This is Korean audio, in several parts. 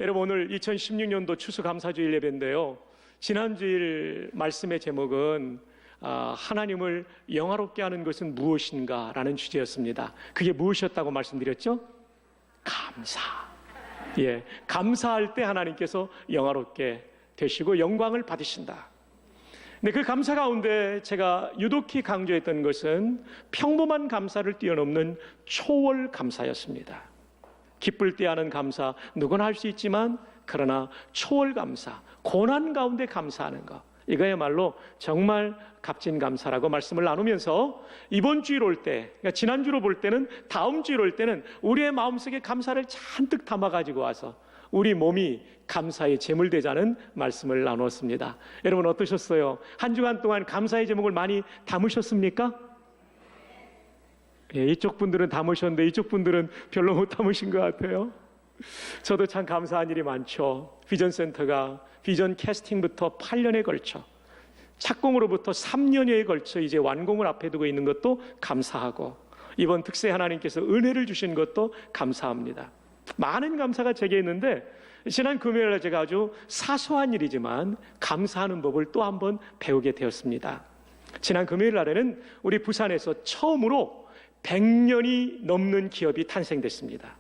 여러분, 오늘 2016년도 추수감사주일 예배인데요. 지난주일 말씀의 제목은 하나님을 영화롭게 하는 것은 무엇인가 라는 주제였습니다. 그게 무엇이었다고 말씀드렸죠? 감사. 감사할 때 하나님께서 영화롭게 되시고 영광을 받으신다. 근데 그 감사 가운데 제가 유독히 강조했던 것은 평범한 감사를 뛰어넘는 초월 감사였습니다. 기쁠 때 하는 감사, 누구나 할 수 있지만 그러나 초월 감사, 고난 가운데 감사하는 것, 이거야말로 정말 값진 감사라고 말씀을 나누면서 이번 주일 올 때, 그러니까 지난주로 볼 때는 다음 주일 올 때는 우리의 마음속에 감사를 잔뜩 담아가지고 와서 우리 몸이 감사의 제물 되자는 말씀을 나누었습니다. 여러분 어떠셨어요? 한 주간 동안 감사의 제목을 많이 담으셨습니까? 이쪽 분들은 담으셨는데 이쪽 분들은 별로 못 담으신 것 같아요. 저도 참 감사한 일이 많죠. 비전센터가 비전 캐스팅부터 8년에 걸쳐, 착공으로부터 3년여에 걸쳐 이제 완공을 앞에 두고 있는 것도 감사하고, 이번 특세 하나님께서 은혜를 주신 것도 감사합니다. 많은 감사가 제게 있는데 지난 금요일에 제가 아주 사소한 일이지만 감사하는 법을 또 한번 배우게 되었습니다. 지난 금요일 날에는 우리 부산에서 처음으로 100년이 넘는 기업이 탄생됐습니다.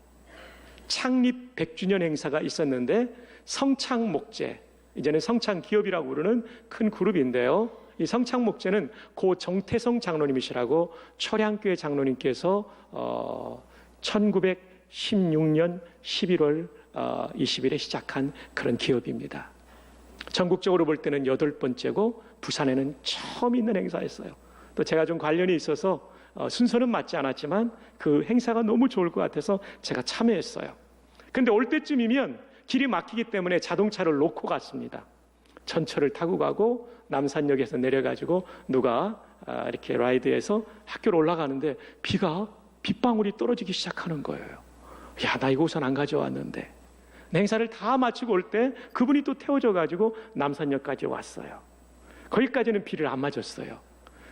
창립 100주년 행사가 있었는데 성창목재, 이제는 성창기업이라고 부르는 큰 그룹인데요, 이 성창목재는 고 정태성 장로님이시라고 초량교회 장로님께서 1916년 11월 20일에 시작한 그런 기업입니다. 전국적으로 볼 때는 8번째고 부산에는 처음 있는 행사였어요. 또 제가 좀 관련이 있어서 순서는 맞지 않았지만 그 행사가 너무 좋을 것 같아서 제가 참여했어요. 근데 올 때쯤이면 길이 막히기 때문에 자동차를 놓고 갔습니다. 전철을 타고 가고 남산역에서 내려가지고 누가 이렇게 라이드해서 학교로 올라가는데 비가 빗방울이 떨어지기 시작하는 거예요. 야, 나 이거 우산 안 가져왔는데. 행사를 다 마치고 올 때 그분이 또 태워져 가지고 남산역까지 왔어요. 거기까지는 비를 안 맞았어요.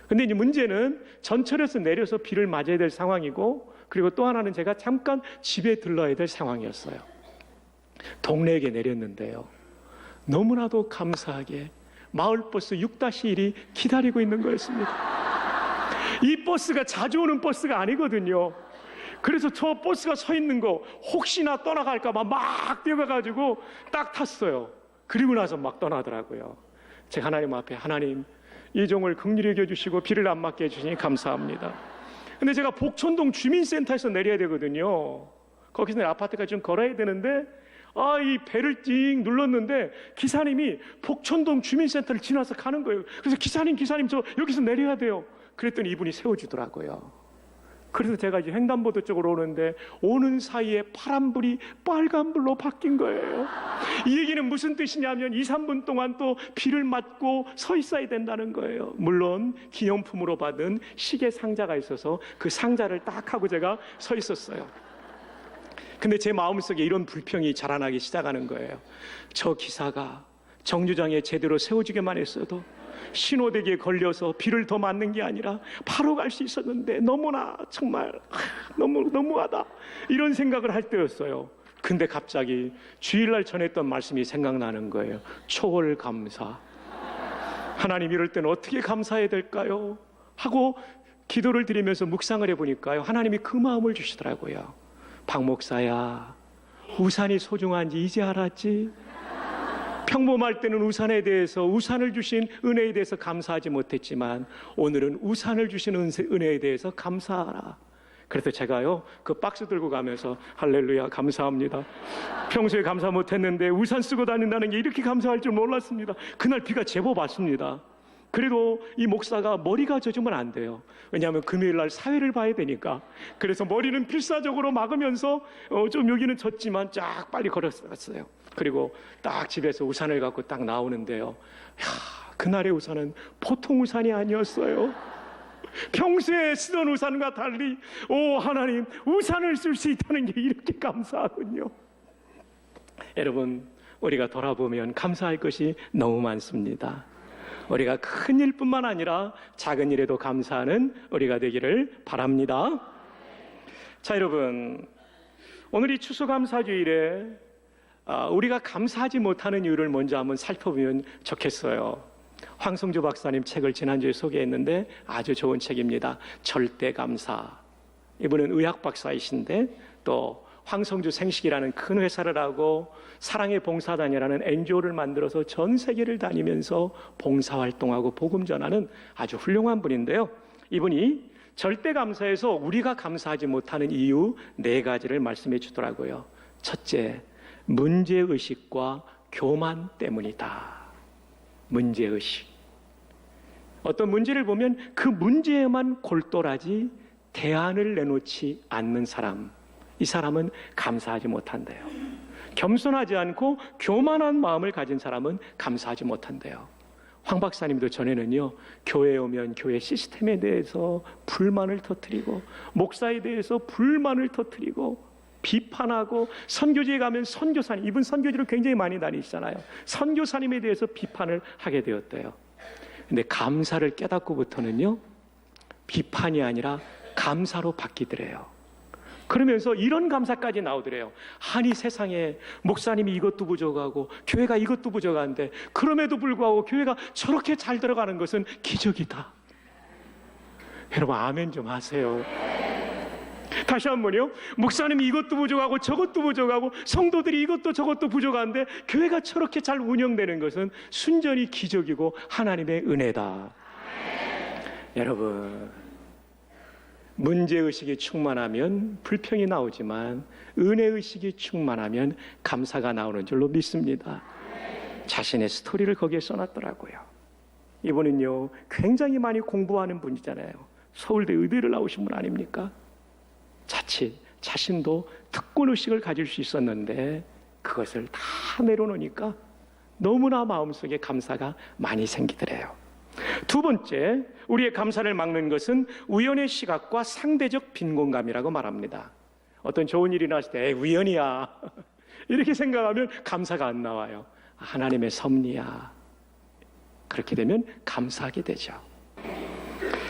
근데 이제 문제는 전철에서 내려서 비를 맞아야 될 상황이고, 그리고 또 하나는 제가 잠깐 집에 들러야 될 상황이었어요. 동네역에 내렸는데요, 너무나도 감사하게 마을버스 6-1이 기다리고 있는 거였습니다. 이 버스가 자주 오는 버스가 아니거든요. 그래서 저 버스가 서 있는 거 혹시나 떠나갈까 봐 막 뛰어가가지고 딱 탔어요. 그리고 나서 막 떠나더라고요. 제가 하나님 앞에, 하나님 이 종을 긍휼히 여겨주시고 비를 안 맞게 해주시니 감사합니다. 근데 제가 복촌동 주민센터에서 내려야 되거든요. 거기서 아파트까지 좀 걸어야 되는데 이 배를 띵 눌렀는데 기사님이 복촌동 주민센터를 지나서 가는 거예요. 그래서 기사님 저 여기서 내려야 돼요. 그랬더니 이분이 세워주더라고요. 그래서 제가 이제 횡단보도 쪽으로 오는데 오는 사이에 파란불이 빨간불로 바뀐 거예요. 이 얘기는 무슨 뜻이냐면 2-3분 동안 또 비를 맞고 서 있어야 된다는 거예요. 물론 기념품으로 받은 시계 상자가 있어서 그 상자를 딱 하고 제가 서 있었어요. 근데 제 마음속에 이런 불평이 자라나기 시작하는 거예요. 저 기사가 정류장에 제대로 세워주기만 했어도 신호대기에 걸려서 비를 더 맞는 게 아니라 바로 갈 수 있었는데 너무나 정말 너무하다, 이런 생각을 할 때였어요. 근데 갑자기 주일날 전했던 말씀이 생각나는 거예요. 초월 감사. 하나님, 이럴 때는 어떻게 감사해야 될까요? 하고 기도를 드리면서 묵상을 해보니까요, 하나님이 그 마음을 주시더라고요. 박 목사야, 우산이 소중한지 이제 알았지? 평범할 때는 우산에 대해서, 우산을 주신 은혜에 대해서 감사하지 못했지만 오늘은 우산을 주신 은혜에 대해서 감사하라. 그래서 제가요, 그 박스 들고 가면서 할렐루야, 감사합니다. 평소에 감사 못했는데 우산 쓰고 다닌다는 게 이렇게 감사할 줄 몰랐습니다. 그날 비가 제법 왔습니다. 그래도 이 목사가 머리가 젖으면 안 돼요. 왜냐하면 금요일날 사회를 봐야 되니까. 그래서 머리는 필사적으로 막으면서 좀 여기는 젖지만 쫙 빨리 걸었어요. 그리고 딱 집에서 우산을 갖고 딱 나오는데요, 그날의 우산은 보통 우산이 아니었어요. 평소에 쓰던 우산과 달리 하나님, 우산을 쓸 수 있다는 게 이렇게 감사하군요. 여러분, 우리가 돌아보면 감사할 것이 너무 많습니다. 우리가 큰 일뿐만 아니라 작은 일에도 감사하는 우리가 되기를 바랍니다. 자, 여러분, 오늘 이 추수감사주일에 우리가 감사하지 못하는 이유를 먼저 한번 살펴보면 좋겠어요. 황성주 박사님 책을 지난주에 소개했는데 아주 좋은 책입니다. 절대감사. 이분은 의학 박사이신데 또 황성주 생식이라는 큰 회사를 하고 사랑의 봉사단이라는 NGO를 만들어서 전 세계를 다니면서 봉사활동하고 복음 전하는 아주 훌륭한 분인데요. 이분이 절대감사에서 우리가 감사하지 못하는 이유 4가지를 말씀해 주더라고요. 첫째, 문제의식과 교만 때문이다. 문제의식. 어떤 문제를 보면 그 문제에만 골똘하지 대안을 내놓지 않는 사람, 이 사람은 감사하지 못한대요. 겸손하지 않고 교만한 마음을 가진 사람은 감사하지 못한대요. 황 박사님도 전에는요, 교회에 오면 교회 시스템에 대해서 불만을 터뜨리고 목사에 대해서 불만을 터뜨리고 비판하고, 선교지에 가면 선교사님, 이분 선교지를 굉장히 많이 다니시잖아요. 선교사님에 대해서 비판을 하게 되었대요. 근데 감사를 깨닫고부터는요, 비판이 아니라 감사로 바뀌더래요. 그러면서 이런 감사까지 나오더래요. 아니 세상에 목사님이 이것도 부족하고 교회가 이것도 부족한데 그럼에도 불구하고 교회가 저렇게 잘 들어가는 것은 기적이다. 여러분 아멘 좀 하세요. 다시 한번요. 목사님이 이것도 부족하고 저것도 부족하고 성도들이 이것도 저것도 부족한데 교회가 저렇게 잘 운영되는 것은 순전히 기적이고 하나님의 은혜다. 여러분, 문제의식이 충만하면 불평이 나오지만 은혜의식이 충만하면 감사가 나오는 줄로 믿습니다. 자신의 스토리를 거기에 써놨더라고요. 이분은요, 굉장히 많이 공부하는 분이잖아요. 서울대 의대를 나오신 분 아닙니까? 자칫 자신도 특권의식을 가질 수 있었는데 그것을 다 내려놓으니까 너무나 마음속에 감사가 많이 생기더래요. 두 번째, 우리의 감사를 막는 것은 우연의 시각과 상대적 빈곤감이라고 말합니다. 어떤 좋은 일이 났을 때 우연이야 이렇게 생각하면 감사가 안 나와요. 하나님의 섭리야. 그렇게 되면 감사하게 되죠.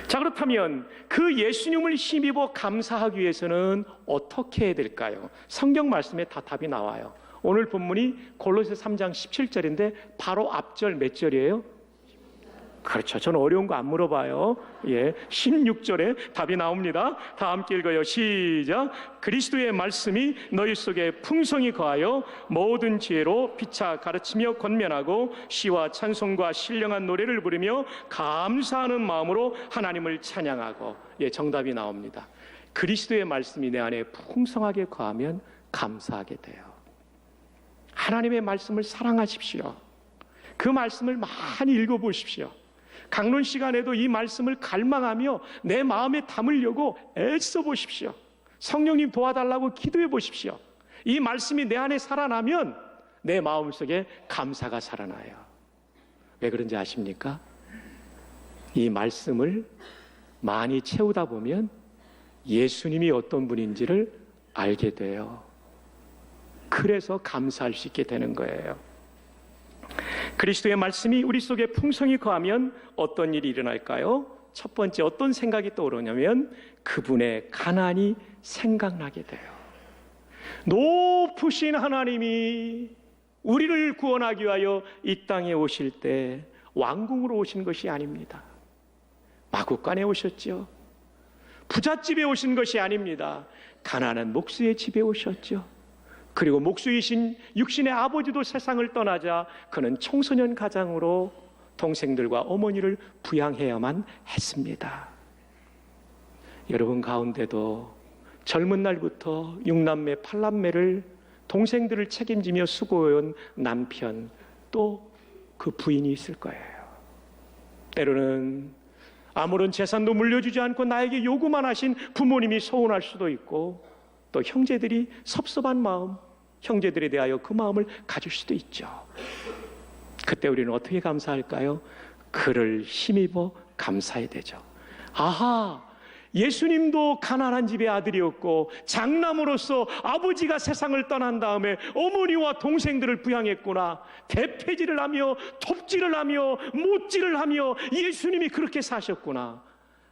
자, 그렇다면 그 예수님을 힘입어 감사하기 위해서는 어떻게 해야 될까요? 성경 말씀에 다 답이 나와요. 오늘 본문이 골로새 3장 17절인데 바로 앞절 몇 절이에요? 그렇죠. 저는 어려운 거 안 물어봐요. 16절에 답이 나옵니다. 다 함께 읽어요. 시작. 그리스도의 말씀이 너희 속에 풍성히 거하여 모든 지혜로 피차 가르치며 권면하고 시와 찬송과 신령한 노래를 부르며 감사하는 마음으로 하나님을 찬양하고. 정답이 나옵니다. 그리스도의 말씀이 내 안에 풍성하게 거하면 감사하게 돼요. 하나님의 말씀을 사랑하십시오. 그 말씀을 많이 읽어보십시오. 강론 시간에도 이 말씀을 갈망하며 내 마음에 담으려고 애써 보십시오. 성령님 도와달라고 기도해 보십시오. 이 말씀이 내 안에 살아나면 내 마음속에 감사가 살아나요. 왜 그런지 아십니까? 이 말씀을 많이 채우다 보면 예수님이 어떤 분인지를 알게 돼요. 그래서 감사할 수 있게 되는 거예요. 그리스도의 말씀이 우리 속에 풍성히 거하면 어떤 일이 일어날까요? 첫 번째, 어떤 생각이 떠오르냐면 그분의 가난이 생각나게 돼요. 높으신 하나님이 우리를 구원하기 위하여 이 땅에 오실 때 왕궁으로 오신 것이 아닙니다. 마구간에 오셨죠. 부잣집에 오신 것이 아닙니다. 가난한 목수의 집에 오셨죠. 그리고 목수이신 육신의 아버지도 세상을 떠나자 그는 청소년 가장으로 동생들과 어머니를 부양해야만 했습니다. 여러분 가운데도 젊은 날부터 6남매, 8남매를 동생들을 책임지며 수고해온 남편 또 그 부인이 있을 거예요. 때로는 아무런 재산도 물려주지 않고 나에게 요구만 하신 부모님이 서운할 수도 있고 또 형제들이 섭섭한 마음, 형제들에 대하여 그 마음을 가질 수도 있죠. 그때 우리는 어떻게 감사할까요? 그를 힘입어 감사해야 되죠. 아하, 예수님도 가난한 집의 아들이었고 장남으로서 아버지가 세상을 떠난 다음에 어머니와 동생들을 부양했구나. 대패질을 하며 돕지를 하며 못질을 하며 예수님이 그렇게 사셨구나.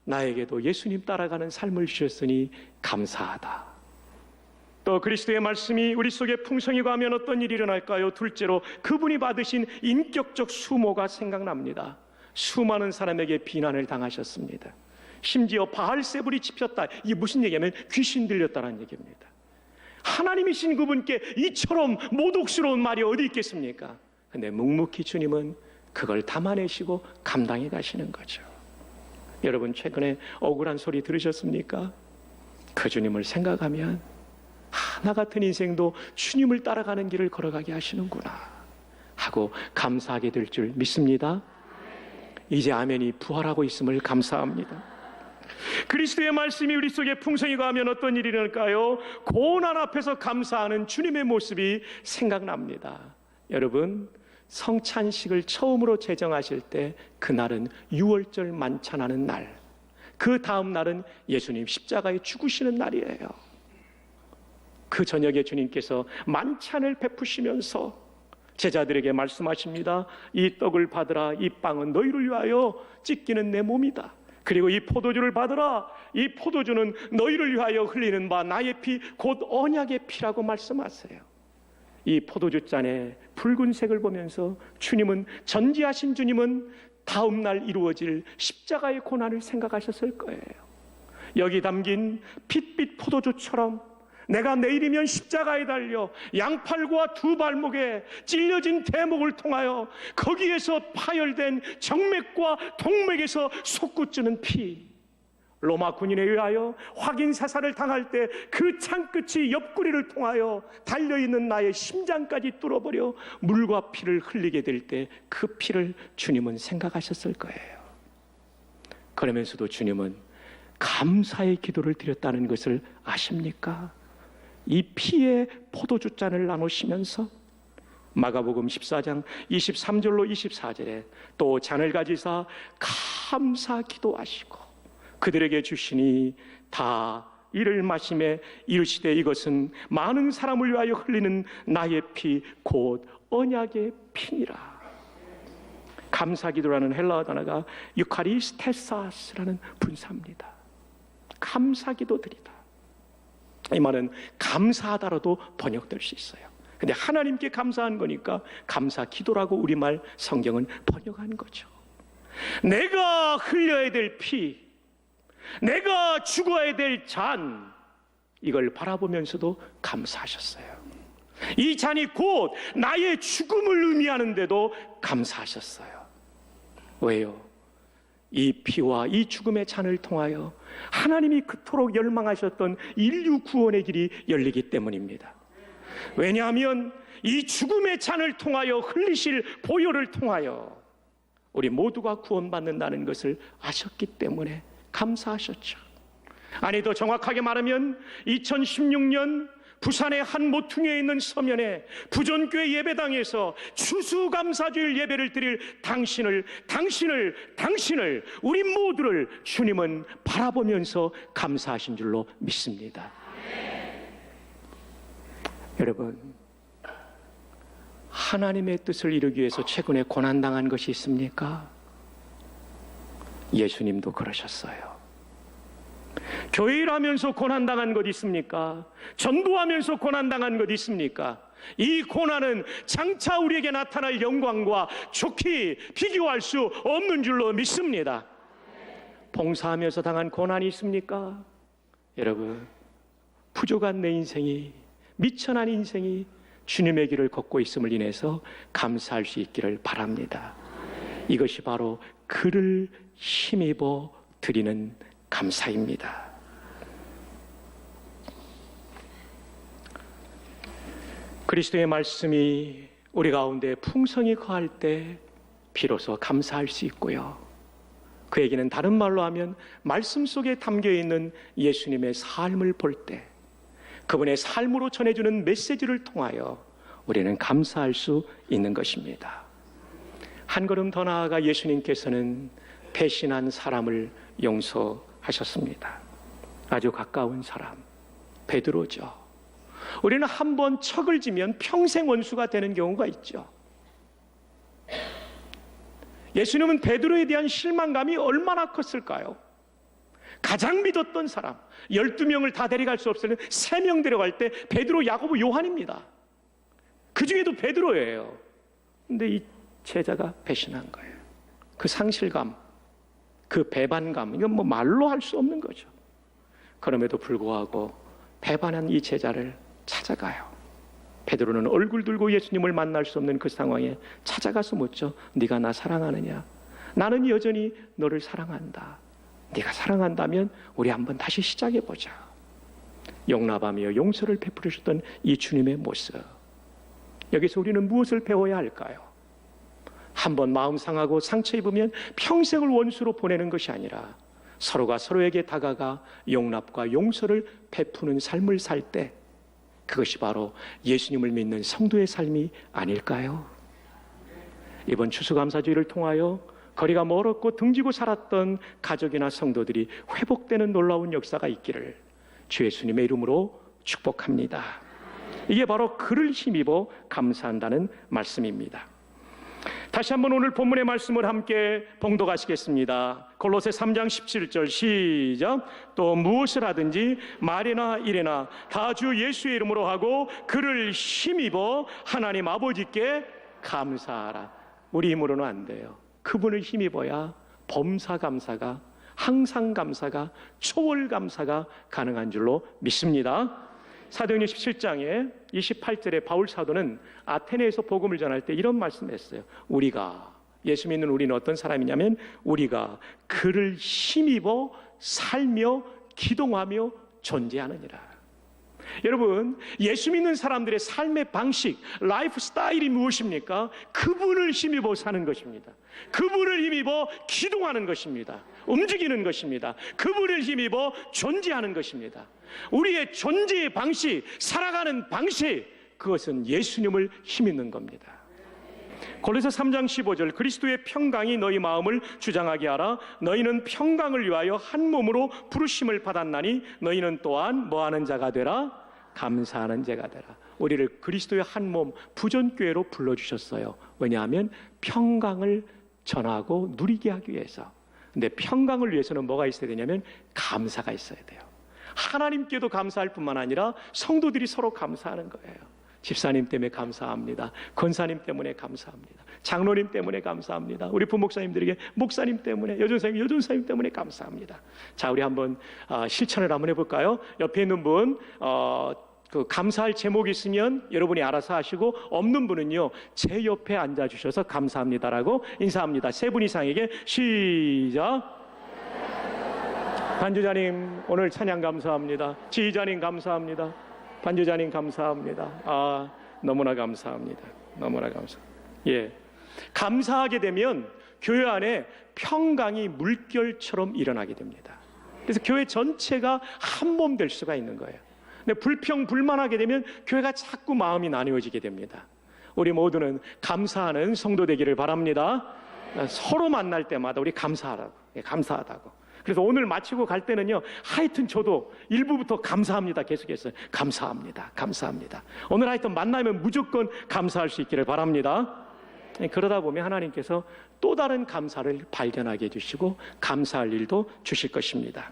나에게도 예수님 따라가는 삶을 주셨으니 감사하다. 또 그리스도의 말씀이 우리 속에 풍성히 가면 어떤 일이 일어날까요? 둘째로 그분이 받으신 인격적 수모가 생각납니다. 수많은 사람에게 비난을 당하셨습니다. 심지어 바알세불이 집혔다. 이게 무슨 얘기냐면 귀신 들렸다는 얘기입니다. 하나님이신 그분께 이처럼 모독스러운 말이 어디 있겠습니까? 근데 묵묵히 주님은 그걸 담아내시고 감당해 가시는 거죠. 여러분, 최근에 억울한 소리 들으셨습니까? 그 주님을 생각하면 나 같은 인생도 주님을 따라가는 길을 걸어가게 하시는구나 하고 감사하게 될 줄 믿습니다. 이제 아멘이 부활하고 있음을 감사합니다. 그리스도의 말씀이 우리 속에 풍성히 가면 어떤 일이 일어날까요? 고난 앞에서 감사하는 주님의 모습이 생각납니다. 여러분, 성찬식을 처음으로 제정하실 때 그날은 유월절 만찬하는 날, 그 다음 날은 예수님 십자가에 죽으시는 날이에요. 그 저녁에 주님께서 만찬을 베푸시면서 제자들에게 말씀하십니다. 이 떡을 받으라. 이 빵은 너희를 위하여 찢기는 내 몸이다. 그리고 이 포도주를 받으라. 이 포도주는 너희를 위하여 흘리는 바 나의 피, 곧 언약의 피라고 말씀하세요. 이 포도주 잔의 붉은색을 보면서 주님은, 전지하신 주님은 다음 날 이루어질 십자가의 고난을 생각하셨을 거예요. 여기 담긴 핏빛 포도주처럼 내가 내일이면 십자가에 달려 양팔과 두 발목에 찔려진 대목을 통하여 거기에서 파열된 정맥과 동맥에서 솟구치는 피, 로마 군인에 의하여 확인 사살을 당할 때 그 창끝이 옆구리를 통하여 달려있는 나의 심장까지 뚫어버려 물과 피를 흘리게 될 때 그 피를 주님은 생각하셨을 거예요. 그러면서도 주님은 감사의 기도를 드렸다는 것을 아십니까? 이 피의 포도주 잔을 나누시면서 마가복음 14장 23절로 24절에 또 잔을 가지사 감사 기도하시고 그들에게 주시니 다 이를 마시매 이르시되 이것은 많은 사람을 위하여 흘리는 나의 피 곧 언약의 피니라. 감사기도라는 헬라어 단어가 유카리스테사스라는 분사입니다. 감사기도 드리다. 이 말은 감사하다로도 번역될 수 있어요. 근데 하나님께 감사한 거니까 감사기도라고 우리말 성경은 번역한 거죠. 내가 흘려야 될 피, 내가 죽어야 될 잔, 이걸 바라보면서도 감사하셨어요. 이 잔이 곧 나의 죽음을 의미하는데도 감사하셨어요. 왜요? 이 피와 이 죽음의 잔을 통하여 하나님이 그토록 열망하셨던 인류 구원의 길이 열리기 때문입니다. 왜냐하면 이 죽음의 잔을 통하여 흘리실 보혈을 통하여 우리 모두가 구원받는다는 것을 아셨기 때문에 감사하셨죠. 아니, 더 정확하게 말하면 2016년 부산의 한 모퉁이에 있는 서면에 부전교회 예배당에서 추수감사주일 예배를 드릴 당신을 우리 모두를 주님은 바라보면서 감사하신 줄로 믿습니다. 여러분, 하나님의 뜻을 이루기 위해서 최근에 고난당한 것이 있습니까? 예수님도 그러셨어요. 교회 일하면서 고난당한 것 있습니까? 전도하면서 고난당한 것 있습니까? 이 고난은 장차 우리에게 나타날 영광과 좋게 비교할 수 없는 줄로 믿습니다. 봉사하면서 당한 고난이 있습니까? 여러분, 부족한 내 인생이, 미천한 인생이 주님의 길을 걷고 있음을 인해서 감사할 수 있기를 바랍니다. 이것이 바로 그를 힘입어 드리는 감사입니다. 그리스도의 말씀이 우리 가운데 풍성히 거할 때 비로소 감사할 수 있고요. 그 얘기는 다른 말로 하면 말씀 속에 담겨있는 예수님의 삶을 볼 때 그분의 삶으로 전해주는 메시지를 통하여 우리는 감사할 수 있는 것입니다. 한 걸음 더 나아가 예수님께서는 배신한 사람을 용서하셨습니다. 아주 가까운 사람, 베드로죠. 우리는 한번 척을 지면 평생 원수가 되는 경우가 있죠. 예수님은 베드로에 대한 실망감이 얼마나 컸을까요? 가장 믿었던 사람, 12명을 다 데려갈 수 없으면 3명 데려갈 때 베드로, 야고보, 요한입니다. 그 중에도 베드로예요. 근데 이 제자가 배신한 거예요. 그 상실감, 그 배반감, 이건 뭐 말로 할 수 없는 거죠. 그럼에도 불구하고 배반한 이 제자를 찾아가요. 베드로는 얼굴 들고 예수님을 만날 수 없는 그 상황에 찾아가서 묻죠. 네가 나 사랑하느냐? 나는 여전히 너를 사랑한다. 네가 사랑한다면 우리 한번 다시 시작해보자. 용납하며 용서를 베풀으셨던 이 주님의 모습, 여기서 우리는 무엇을 배워야 할까요? 한번 마음 상하고 상처 입으면 평생을 원수로 보내는 것이 아니라 서로가 서로에게 다가가 용납과 용서를 베푸는 삶을 살 때, 그것이 바로 예수님을 믿는 성도의 삶이 아닐까요? 이번 추수감사주의를 통하여 거리가 멀었고 등지고 살았던 가족이나 성도들이 회복되는 놀라운 역사가 있기를 주 예수님의 이름으로 축복합니다. 이게 바로 그를 힘입어 감사한다는 말씀입니다. 다시 한번 오늘 본문의 말씀을 함께 봉독하시겠습니다. 골로새 3장 17절 시작. 또 무엇을 하든지 말이나 일이나 다 주 예수의 이름으로 하고 그를 힘입어 하나님 아버지께 감사하라. 우리 힘으로는 안 돼요. 그분을 힘입어야 범사 감사가, 항상 감사가, 초월 감사가 가능한 줄로 믿습니다. 사도행전 17장에 28절에 바울 사도는 아테네에서 복음을 전할 때 이런 말씀을 했어요. 우리가, 예수 믿는 우리는 어떤 사람이냐면 우리가 그를 힘입어 살며 기동하며 존재하느니라. 여러분, 예수 믿는 사람들의 삶의 방식, 라이프 스타일이 무엇입니까? 그분을 힘입어 사는 것입니다. 그분을 힘입어 기동하는 것입니다. 움직이는 것입니다. 그분을 힘입어 존재하는 것입니다. 우리의 존재의 방식, 살아가는 방식, 그것은 예수님을 힘입는 겁니다. 골로새 3장 15절 그리스도의 평강이 너희 마음을 주장하게 하라. 너희는 평강을 위하여 한 몸으로 부르심을 받았나니 너희는 또한 뭐하는 자가 되라? 감사하는 자가 되라. 우리를 그리스도의 한 몸 부전교회로 불러주셨어요. 왜냐하면 평강을 전하고 누리게 하기 위해서. 근데 평강을 위해서는 뭐가 있어야 되냐면 감사가 있어야 돼요. 하나님께도 감사할 뿐만 아니라 성도들이 서로 감사하는 거예요. 집사님 때문에 감사합니다. 권사님 때문에 감사합니다. 장로님 때문에 감사합니다. 우리 부목사님들에게 목사님 때문에, 여전사님 때문에 감사합니다. 자, 우리 한번 실천을 한번 해볼까요? 옆에 있는 분 그 감사할 제목이 있으면 여러분이 알아서 하시고, 없는 분은요 제 옆에 앉아주셔서 감사합니다라고 인사합니다. 3분 이상에게 시작. 반주자님 오늘 찬양 감사합니다. 지휘자님 감사합니다. 반주자님 감사합니다. 너무나 감사합니다. 너무나 감사. 예, 감사하게 되면 교회 안에 평강이 물결처럼 일어나게 됩니다. 그래서 교회 전체가 한 몸 될 수가 있는 거예요. 근데 불평불만하게 되면 교회가 자꾸 마음이 나뉘어지게 됩니다. 우리 모두는 감사하는 성도 되기를 바랍니다. 서로 만날 때마다 우리 감사하다고. 그래서 오늘 마치고 갈 때는요, 하여튼 저도 일부부터 감사합니다 계속했어요. 감사합니다. 오늘 하여튼 만나면 무조건 감사할 수 있기를 바랍니다. 그러다 보면 하나님께서 또 다른 감사를 발견하게 해주시고 감사할 일도 주실 것입니다.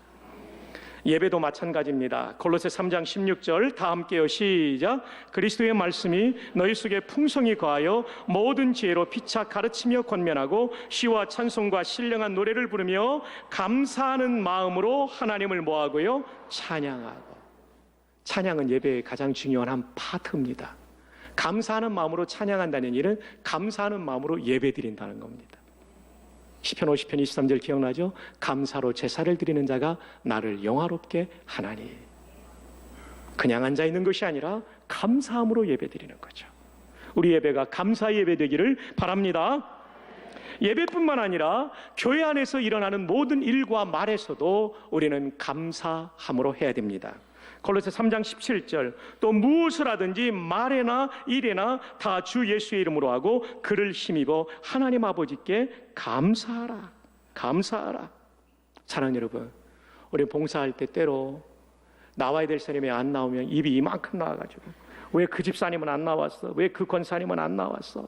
예배도 마찬가지입니다. 골로새 3장 16절 다 함께요. 시작. 그리스도의 말씀이 너희 속에 풍성히 거하여 모든 지혜로 피차 가르치며 권면하고 시와 찬송과 신령한 노래를 부르며 감사하는 마음으로 하나님을 뭐하고요? 찬양하고. 찬양은 예배의 가장 중요한 한 파트입니다. 감사하는 마음으로 찬양한다는 일은 감사하는 마음으로 예배드린다는 겁니다. 시편 50편 23절 기억나죠? 감사로 제사를 드리는 자가 나를 영화롭게 하나니. 그냥 앉아있는 것이 아니라 감사함으로 예배드리는 거죠. 우리 예배가 감사 예배 되기를 바랍니다. 예배뿐만 아니라 교회 안에서 일어나는 모든 일과 말에서도 우리는 감사함으로 해야 됩니다. 골로새 3장 17절 또 무엇을 하든지 말에나 일에나 다 주 예수의 이름으로 하고 그를 힘입어 하나님 아버지께 감사하라. 사랑하는 여러분, 우리 봉사할 때 때로 나와야 될 사람이 안 나오면 입이 이만큼 나와가지고 왜 그 집사님은 안 나왔어? 왜 그 권사님은 안 나왔어?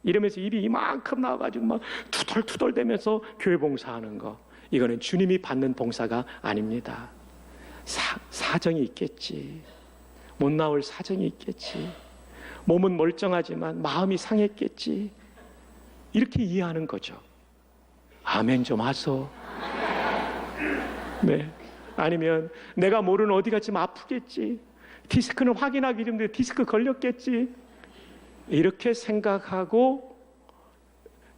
이러면서 입이 이만큼 나와가지고 막 투덜투덜대면서 교회 봉사하는 거, 이거는 주님이 받는 봉사가 아닙니다. 사정이 있겠지. 못 나올 사정이 있겠지. 몸은 멀쩡하지만 마음이 상했겠지. 이렇게 이해하는 거죠. 아멘 좀 하소. 네. 아니면 내가 모르는 어디가 좀 아프겠지. 디스크는 확인하기 힘든데 디스크 걸렸겠지. 이렇게 생각하고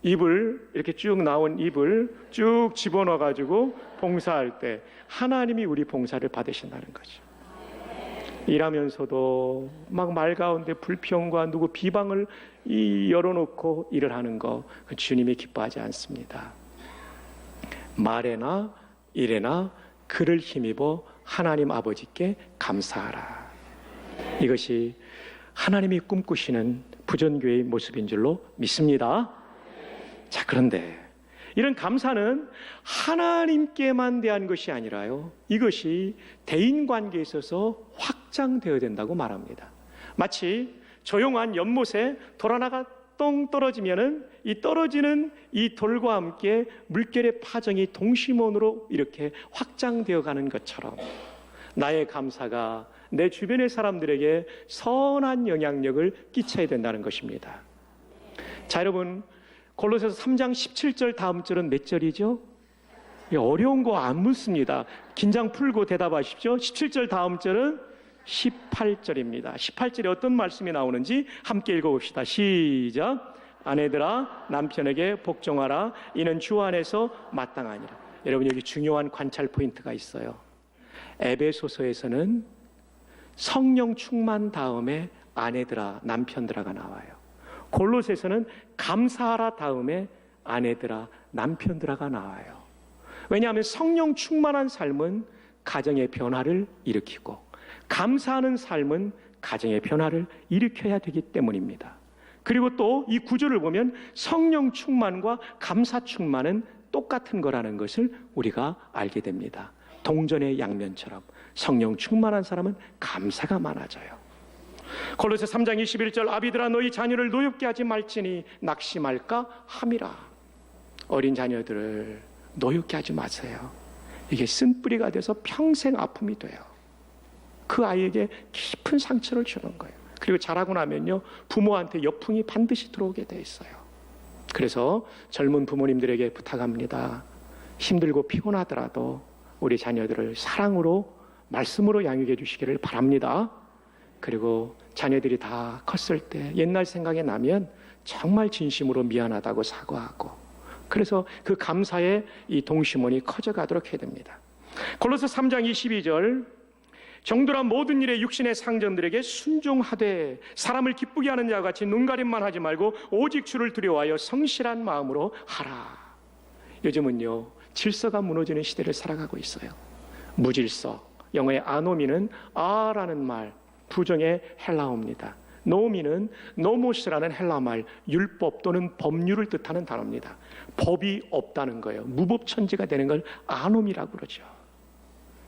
입을 이렇게 쭉 나온 입을 쭉 집어넣어 가지고 봉사할 때 하나님이 우리 봉사를 받으신다는 거죠. 일하면서도 막 말 가운데 불평과 누구 비방을 열어놓고 일을 하는 거 주님이 기뻐하지 않습니다. 말에나 일에나 그를 힘입어 하나님 아버지께 감사하라. 이것이 하나님이 꿈꾸시는 부전교회의 모습인 줄로 믿습니다. 자, 그런데 이런 감사는 하나님께만 대한 것이 아니라요, 이것이 대인관계에 있어서 확장되어야 된다고 말합니다. 마치 조용한 연못에 돌 하나가 똥 떨어지면은 이 떨어지는 이 돌과 함께 물결의 파정이 동심원으로 이렇게 확장되어 가는 것처럼 나의 감사가 내 주변의 사람들에게 선한 영향력을 끼쳐야 된다는 것입니다. 자, 여러분, 골로새서 3장 17절 다음 절은 몇 절이죠? 어려운 거 안 묻습니다. 긴장 풀고 대답하십시오. 17절 다음 절은 18절입니다. 18절에 어떤 말씀이 나오는지 함께 읽어봅시다. 시작. 아내들아 남편에게 복종하라. 이는 주 안에서 마땅하니라. 여러분, 여기 중요한 관찰 포인트가 있어요. 에베소서에서는 성령 충만 다음에 아내들아 남편들아가 나와요. 골로새서는 감사하라 다음에 아내들아 남편들아가 나와요. 왜냐하면 성령 충만한 삶은 가정의 변화를 일으키고 감사하는 삶은 가정의 변화를 일으켜야 되기 때문입니다. 그리고 또 이 구절을 보면 성령 충만과 감사 충만은 똑같은 거라는 것을 우리가 알게 됩니다. 동전의 양면처럼 성령 충만한 사람은 감사가 많아져요. 골로새 3장 21절 아비들아 너희 자녀를 노엽게 하지 말지니 낙심할까 함이라. 어린 자녀들을 노엽게 하지 마세요. 이게 쓴뿌리가 돼서 평생 아픔이 돼요. 그 아이에게 깊은 상처를 주는 거예요. 그리고 자라고 나면요, 부모한테 역풍이 반드시 들어오게 돼 있어요. 그래서 젊은 부모님들에게 부탁합니다. 힘들고 피곤하더라도 우리 자녀들을 사랑으로 말씀으로 양육해 주시기를 바랍니다. 그리고 자녀들이 다 컸을 때 옛날 생각이 나면 정말 진심으로 미안하다고 사과하고, 그래서 그 감사의 이 동심원이 커져가도록 해야 됩니다. 골로새 3장 22절 정돌한 모든 일에 육신의 상전들에게 순종하되 사람을 기쁘게 하는 자와 같이 눈가림만 하지 말고 오직 주를 두려워하여 성실한 마음으로 하라. 요즘은요, 질서가 무너지는 시대를 살아가고 있어요. 무질서, 영어의 아노미는 아라는 말, 부정의 헬라어입니다. 노미는 노모스라는 헬라말, 율법 또는 법률을 뜻하는 단어입니다. 법이 없다는 거예요. 무법천지가 되는 걸 아노미라고 그러죠.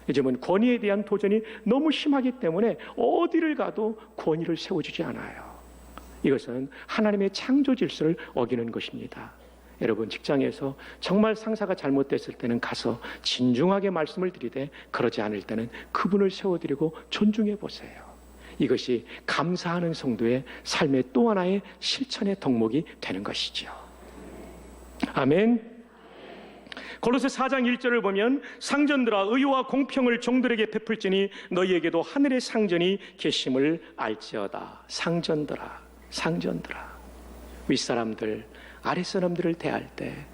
요즘은 권위에 대한 도전이 너무 심하기 때문에 어디를 가도 권위를 세워주지 않아요. 이것은 하나님의 창조 질서를 어기는 것입니다. 여러분, 직장에서 정말 상사가 잘못됐을 때는 가서 진중하게 말씀을 드리되, 그러지 않을 때는 그분을 세워드리고 존중해 보세요. 이것이 감사하는 성도의 삶의 또 하나의 실천의 덕목이 되는 것이죠. 아멘. 골로새 4장 1절을 보면 상전들아 의와 공평을 종들에게 베풀지니 너희에게도 하늘의 상전이 계심을 알지어다. 상전들아, 상전들아. 윗사람들, 아랫사람들을 대할 때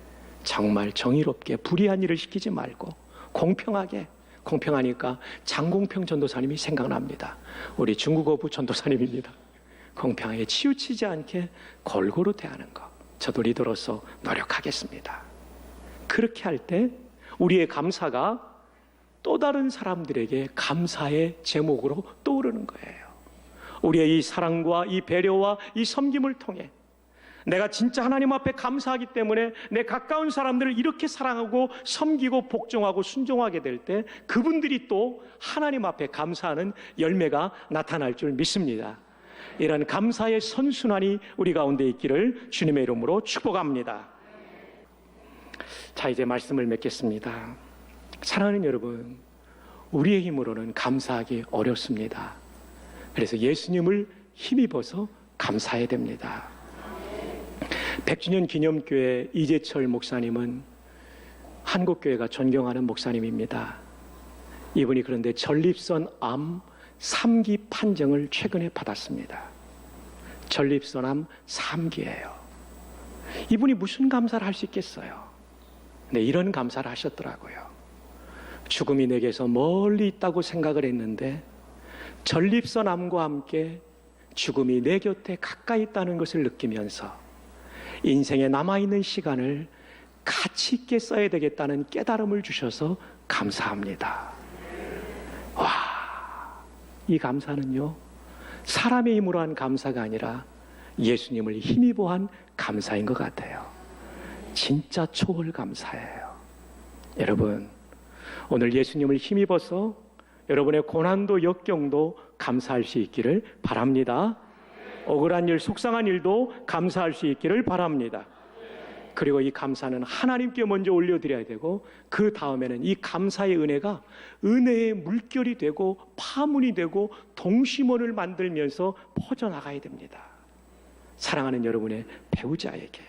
정말 정의롭게 불의한 일을 시키지 말고 공평하게, 공평하니까 장공평 전도사님이 생각납니다. 우리 중국어부 전도사님입니다. 공평하게 치우치지 않게 골고루 대하는 것, 저도 리더로서 노력하겠습니다. 그렇게 할 때 우리의 감사가 또 다른 사람들에게 감사의 제목으로 떠오르는 거예요. 우리의 이 사랑과 이 배려와 이 섬김을 통해 내가 진짜 하나님 앞에 감사하기 때문에 내 가까운 사람들을 이렇게 사랑하고 섬기고 복종하고 순종하게 될 때 그분들이 또 하나님 앞에 감사하는 열매가 나타날 줄 믿습니다. 이런 감사의 선순환이 우리 가운데 있기를 주님의 이름으로 축복합니다. 자, 이제 말씀을 맺겠습니다. 사랑하는 여러분, 우리의 힘으로는 감사하기 어렵습니다. 그래서 예수님을 힘입어서 감사해야 됩니다. 100주년 기념교회 이재철 목사님은 한국교회가 존경하는 목사님입니다. 이분이 그런데 전립선 암 3기 판정을 최근에 받았습니다. 전립선 암 3기예요. 이분이 무슨 감사를 할 수 있겠어요? 네, 이런 감사를 하셨더라고요. 죽음이 내게서 멀리 있다고 생각을 했는데 전립선 암과 함께 죽음이 내 곁에 가까이 있다는 것을 느끼면서 인생에 남아있는 시간을 가치 있게 써야 되겠다는 깨달음을 주셔서 감사합니다. 와, 이 감사는요, 사람의 힘으로 한 감사가 아니라 예수님을 힘입어 한 감사인 것 같아요. 진짜 초월 감사예요. 여러분, 오늘 예수님을 힘입어서 여러분의 고난도 역경도 감사할 수 있기를 바랍니다. 억울한 일, 속상한 일도 감사할 수 있기를 바랍니다. 그리고 이 감사는 하나님께 먼저 올려드려야 되고 그 다음에는 이 감사의 은혜가 은혜의 물결이 되고 파문이 되고 동심원을 만들면서 퍼져나가야 됩니다. 사랑하는 여러분의 배우자에게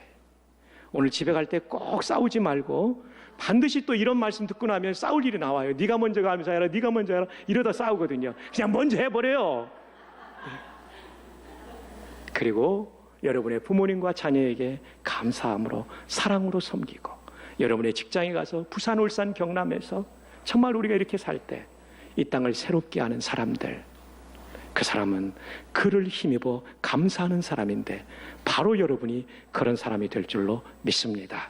오늘 집에 갈 때 꼭 싸우지 말고 반드시 또 이런 말씀 듣고 나면 싸울 일이 나와요. 네가 먼저 감사해라, 네가 먼저 해라, 이러다 싸우거든요. 그냥 먼저 해버려요. 그리고 여러분의 부모님과 자녀에게 감사함으로 사랑으로 섬기고 여러분의 직장에 가서 부산, 울산, 경남에서 정말 우리가 이렇게 살 때 이 땅을 새롭게 하는 사람들, 그 사람은 그를 힘입어 감사하는 사람인데 바로 여러분이 그런 사람이 될 줄로 믿습니다.